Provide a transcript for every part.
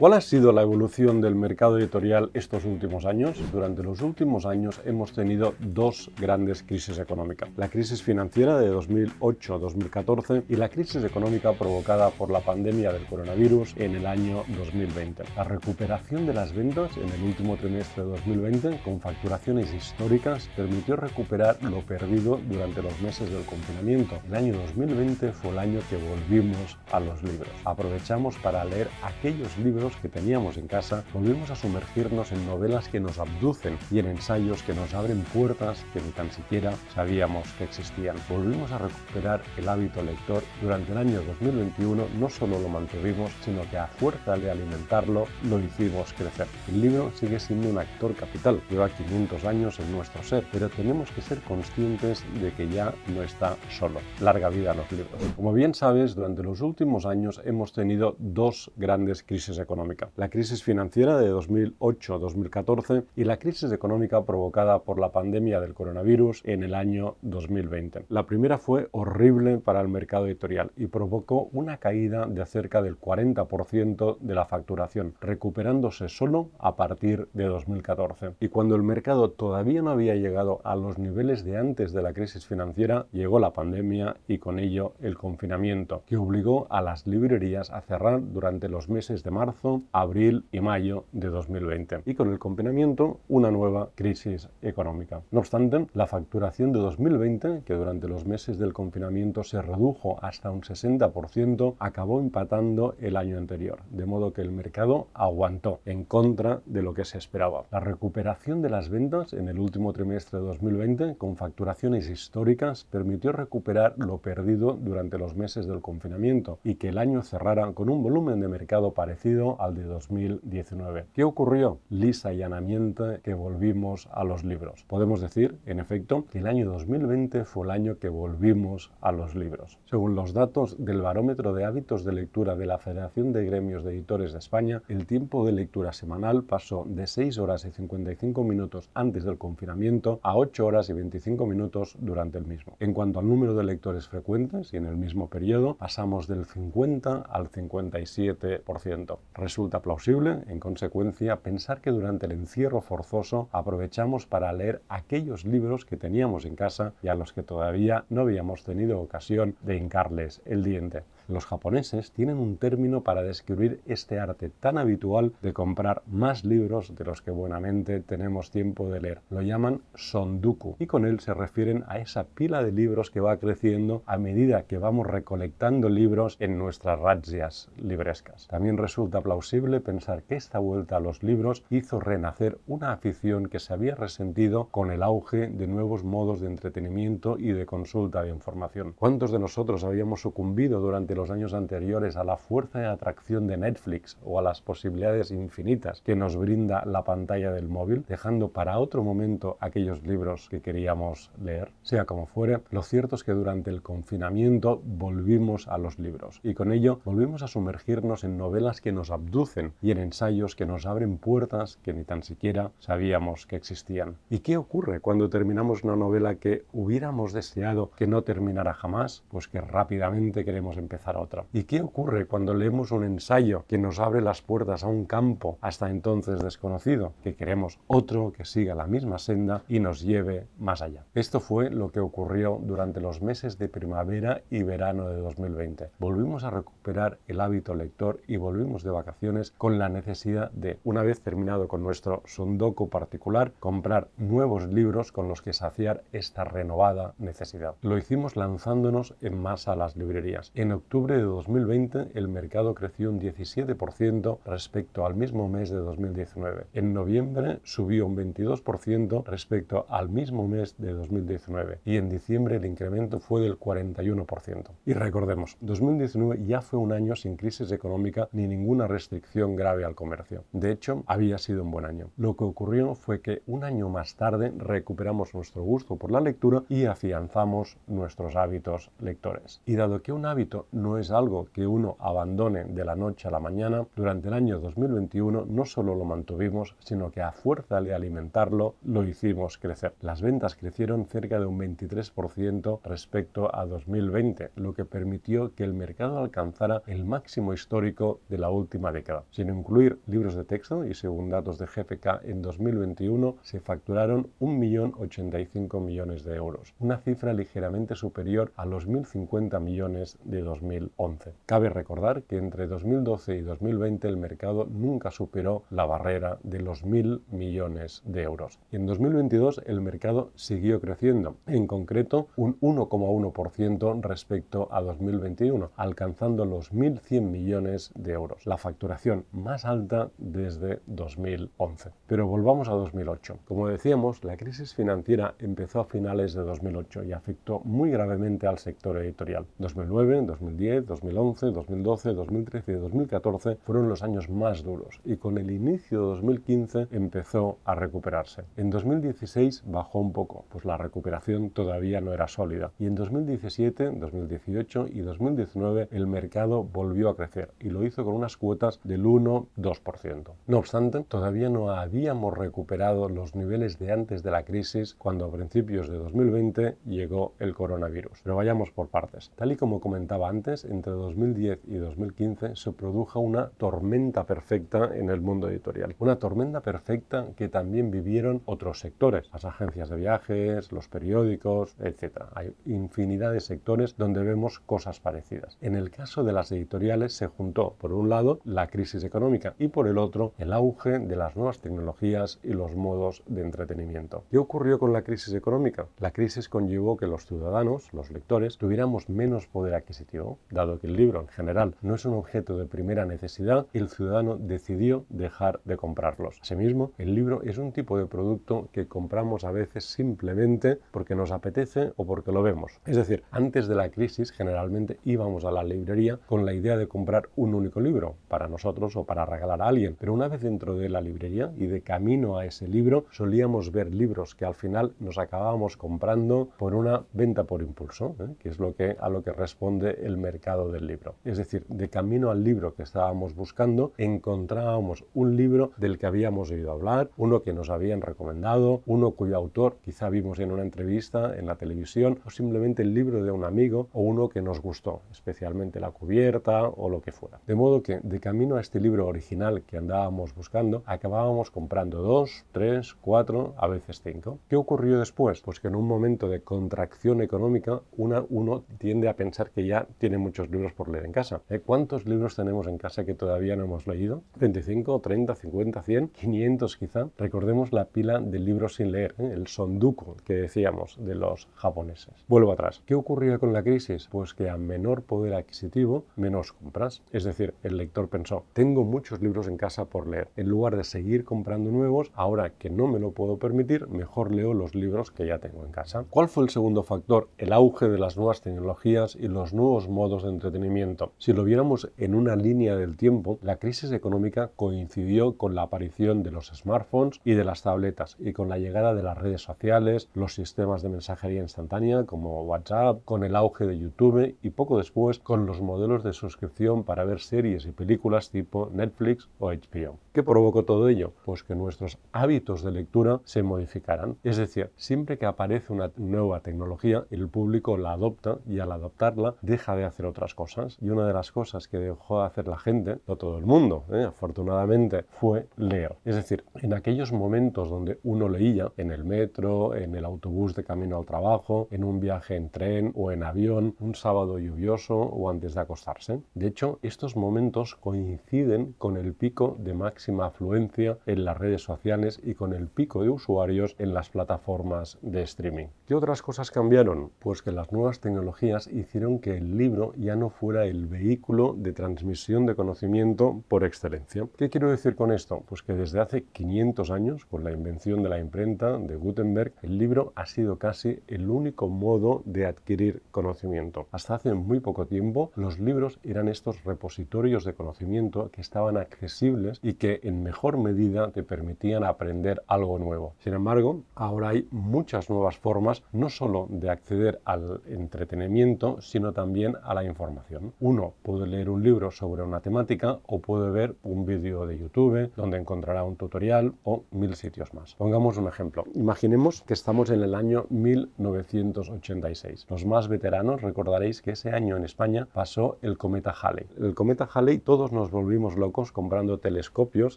¿Cuál ha sido la evolución del mercado editorial estos últimos años? Durante los últimos años hemos tenido dos grandes crisis económicas. La crisis financiera de 2008-2014 y la crisis económica provocada por la pandemia del coronavirus en el año 2020. La recuperación de las ventas en el último trimestre de 2020, con facturaciones históricas, permitió recuperar lo perdido durante los meses del confinamiento. El año 2020 fue el año que volvimos a los libros. Aprovechamos para leer aquellos libros que teníamos en casa, volvimos a sumergirnos en novelas que nos abducen y en ensayos que nos abren puertas que ni tan siquiera sabíamos que existían. Volvimos a recuperar el hábito lector. Durante el año 2021 no solo lo mantuvimos, sino que a fuerza de alimentarlo lo hicimos crecer. El libro sigue siendo un actor capital, lleva 500 años en nuestro ser, pero tenemos que ser conscientes de que ya no está solo. Larga vida a los libros. Como bien sabes, durante los últimos años hemos tenido dos grandes crisis económicas. La crisis financiera de 2008-2014 y la crisis económica provocada por la pandemia del coronavirus en el año 2020. La primera fue horrible para el mercado editorial y provocó una caída de cerca del 40% de la facturación, recuperándose solo a partir de 2014. Y cuando el mercado todavía no había llegado a los niveles de antes de la crisis financiera, llegó la pandemia y con ello el confinamiento, que obligó a las librerías a cerrar durante los meses de marzo, abril y mayo de 2020. Y con el confinamiento, una nueva crisis económica. No obstante, la facturación de 2020, que durante los meses del confinamiento se redujo hasta un 60%, acabó empatando el año anterior, de modo que el mercado aguantó en contra de lo que se esperaba. La recuperación de las ventas en el último trimestre de 2020, con facturaciones históricas, permitió recuperar lo perdido durante los meses del confinamiento y que el año cerrara con un volumen de mercado parecido al de 2019. ¿Qué ocurrió? Lisa y llanamente que volvimos a los libros. Podemos decir, en efecto, que el año 2020 fue el año que volvimos a los libros. Según los datos del Barómetro de Hábitos de Lectura de la Federación de Gremios de Editores de España, el tiempo de lectura semanal pasó de 6 horas y 55 minutos antes del confinamiento a 8 horas y 25 minutos durante el mismo. En cuanto al número de lectores frecuentes, y en el mismo periodo, pasamos del 50 al 57%. Resulta plausible, en consecuencia, pensar que durante el encierro forzoso aprovechamos para leer aquellos libros que teníamos en casa y a los que todavía no habíamos tenido ocasión de hincarles el diente. Los japoneses tienen un término para describir este arte tan habitual de comprar más libros de los que buenamente tenemos tiempo de leer. Lo llaman sonduku y con él se refieren a esa pila de libros que va creciendo a medida que vamos recolectando libros en nuestras razzias librescas. También resulta plausible pensar que esta vuelta a los libros hizo renacer una afición que se había resentido con el auge de nuevos modos de entretenimiento y de consulta de información. ¿Cuántos de nosotros habíamos sucumbido durante los años anteriores a la fuerza de atracción de Netflix o a las posibilidades infinitas que nos brinda la pantalla del móvil, dejando para otro momento aquellos libros que queríamos leer? Sea como fuere, lo cierto es que durante el confinamiento volvimos a los libros y con ello volvimos a sumergirnos en novelas que nos abducen y en ensayos que nos abren puertas que ni tan siquiera sabíamos que existían. ¿Y qué ocurre cuando terminamos una novela que hubiéramos deseado que no terminara jamás? Pues que rápidamente queremos empezar otra. ¿Y qué ocurre cuando leemos un ensayo que nos abre las puertas a un campo hasta entonces desconocido? Que queremos otro que siga la misma senda y nos lleve más allá. Esto fue lo que ocurrió durante los meses de primavera y verano de 2020. Volvimos a recuperar el hábito lector y volvimos de vacaciones con la necesidad de, una vez terminado con nuestro sondoku particular, comprar nuevos libros con los que saciar esta renovada necesidad. Lo hicimos lanzándonos en masa a las librerías. En octubre de 2020 el mercado creció un 17% respecto al mismo mes de 2019. En noviembre subió un 22% respecto al mismo mes de 2019 y en diciembre el incremento fue del 41%. Y recordemos, 2019 ya fue un año sin crisis económica ni ninguna restricción grave al comercio. De hecho, había sido un buen año. Lo que ocurrió fue que un año más tarde recuperamos nuestro gusto por la lectura y afianzamos nuestros hábitos lectores. Y dado que un hábito no es algo que uno abandone de la noche a la mañana. Durante el año 2021 no solo lo mantuvimos, sino que a fuerza de alimentarlo lo hicimos crecer. Las ventas crecieron cerca de un 23% respecto a 2020, lo que permitió que el mercado alcanzara el máximo histórico de la última década. Sin incluir libros de texto, y según datos de GfK, en 2021 se facturaron 1.085 millones de euros, una cifra ligeramente superior a los 1.050 millones de 2011. Cabe recordar que entre 2012 y 2020 el mercado nunca superó la barrera de los 1.000 millones de euros. Y en 2022 el mercado siguió creciendo, en concreto un 1,1% respecto a 2021, alcanzando los 1.100 millones de euros, la facturación más alta desde 2011. Pero volvamos a 2008. Como decíamos, la crisis financiera empezó a finales de 2008 y afectó muy gravemente al sector editorial. 2009, 2010, 2011, 2012, 2013 y 2014 fueron los años más duros y con el inicio de 2015 empezó a recuperarse. En 2016 bajó un poco, pues la recuperación todavía no era sólida, y en 2017, 2018 y 2019 el mercado volvió a crecer y lo hizo con unas cuotas del 1-2%. No obstante, todavía no habíamos recuperado los niveles de antes de la crisis, cuando a principios de 2020 llegó el coronavirus. Pero vayamos por partes. Tal y como comentaba antes, entre 2010 y 2015 se produjo una tormenta perfecta en el mundo editorial. Una tormenta perfecta que también vivieron otros sectores, las agencias de viajes, los periódicos, etc. Hay infinidad de sectores donde vemos cosas parecidas. En el caso de las editoriales se juntó, por un lado, la crisis económica y por el otro, el auge de las nuevas tecnologías y los modos de entretenimiento. ¿Qué ocurrió con la crisis económica? La crisis conllevó que los ciudadanos, los lectores, tuviéramos menos poder adquisitivo. Dado que el libro en general no es un objeto de primera necesidad, el ciudadano decidió dejar de comprarlos. Asimismo, el libro es un tipo de producto que compramos a veces simplemente porque nos apetece o porque lo vemos. Es decir, antes de la crisis generalmente íbamos a la librería con la idea de comprar un único libro para nosotros o para regalar a alguien, pero una vez dentro de la librería y de camino a ese libro solíamos ver libros que al final nos acabábamos comprando por una venta por impulso, que es a lo que responde el mercado del libro. Es decir, de camino al libro que estábamos buscando encontrábamos un libro del que habíamos oído hablar, uno que nos habían recomendado, uno cuyo autor quizá vimos en una entrevista en la televisión, o simplemente el libro de un amigo, o uno que nos gustó, especialmente la cubierta o lo que fuera. De modo que de camino a este libro original que andábamos buscando, acabábamos comprando 2, 3, 4, a veces 5. ¿Qué ocurrió después? Pues que en un momento de contracción económica uno tiende a pensar que ya tiene muchos libros por leer en casa. ¿Cuántos libros tenemos en casa que todavía no hemos leído? ¿25, 30, 50, 100, 500 quizá? Recordemos la pila de libros sin leer, el sonduku que decíamos de los japoneses. Vuelvo atrás. ¿Qué ocurrió con la crisis? Pues que a menor poder adquisitivo, menos compras. Es decir, el lector pensó, tengo muchos libros en casa por leer. En lugar de seguir comprando nuevos, ahora que no me lo puedo permitir, mejor leo los libros que ya tengo en casa. ¿Cuál fue el segundo factor? El auge de las nuevas tecnologías y los nuevos modos de entretenimiento. Si lo viéramos en una línea del tiempo, la crisis económica coincidió con la aparición de los smartphones y de las tabletas y con la llegada de las redes sociales, los sistemas de mensajería instantánea como WhatsApp, con el auge de YouTube y poco después con los modelos de suscripción para ver series y películas tipo Netflix o HBO. ¿Qué provocó todo ello? Pues que nuestros hábitos de lectura se modificaran. Es decir, siempre que aparece una nueva tecnología, el público la adopta y al adoptarla deja de hacer otras cosas. Y una de las cosas que dejó de hacer la gente, no todo el mundo, afortunadamente, fue leer. Es decir, en aquellos momentos donde uno leía, en el metro, en el autobús de camino al trabajo, en un viaje en tren o en avión, un sábado lluvioso o antes de acostarse. De hecho, estos momentos coinciden con el pico de máxima afluencia en las redes sociales y con el pico de usuarios en las plataformas de streaming. ¿Qué otras cosas cambiaron? Pues que las nuevas tecnologías hicieron que el libro ya no fuera el vehículo de transmisión de conocimiento por excelencia. ¿Qué quiero decir con esto? Pues que desde hace 500 años, con la invención de la imprenta de Gutenberg, el libro ha sido casi el único modo de adquirir conocimiento. Hasta hace muy poco tiempo, los libros eran estos repositorios de conocimiento que estaban accesibles y que en mejor medida te permitían aprender algo nuevo. Sin embargo, ahora hay muchas nuevas formas, no solo de acceder al entretenimiento, sino también a la información. Uno puede leer un libro sobre una temática o puede ver un vídeo de YouTube donde encontrará un tutorial o 1000 sitios más. Pongamos un ejemplo. Imaginemos que estamos en el año 1986. Los más veteranos recordaréis que ese año en España pasó el cometa Halley. El cometa Halley, todos nos volvimos locos comprando telescopios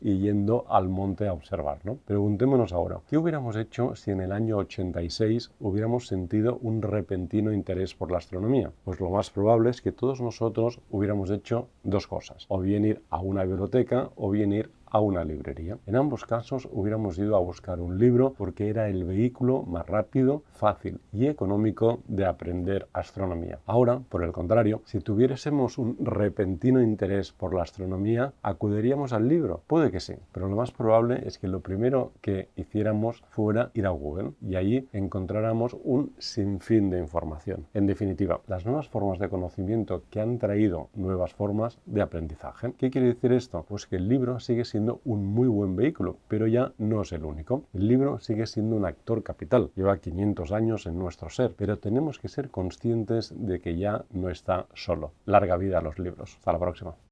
y yendo al monte a observar, ¿no? Preguntémonos ahora, ¿qué hubiéramos hecho si en el año 86 hubiéramos sentido un repentino interés por la astronomía? Pues lo más probable es que todos nosotros hubiéramos hecho dos cosas, o bien ir a una biblioteca o bien ir a una librería. En ambos casos hubiéramos ido a buscar un libro porque era el vehículo más rápido, fácil y económico de aprender astronomía. Ahora, por el contrario, si tuviésemos un repentino interés por la astronomía, ¿acudiríamos al libro? Puede que sí, pero lo más probable es que lo primero que hiciéramos fuera ir a Google y allí encontráramos un sinfín de información. En definitiva, las nuevas formas de conocimiento que han traído nuevas formas de aprendizaje. ¿Qué quiere decir esto? Pues que el libro sigue siendo un muy buen vehículo, pero ya no es el único. El libro sigue siendo un actor capital, lleva 500 años en nuestro ser, pero tenemos que ser conscientes de que ya no está solo. Larga vida a los libros. Hasta la próxima.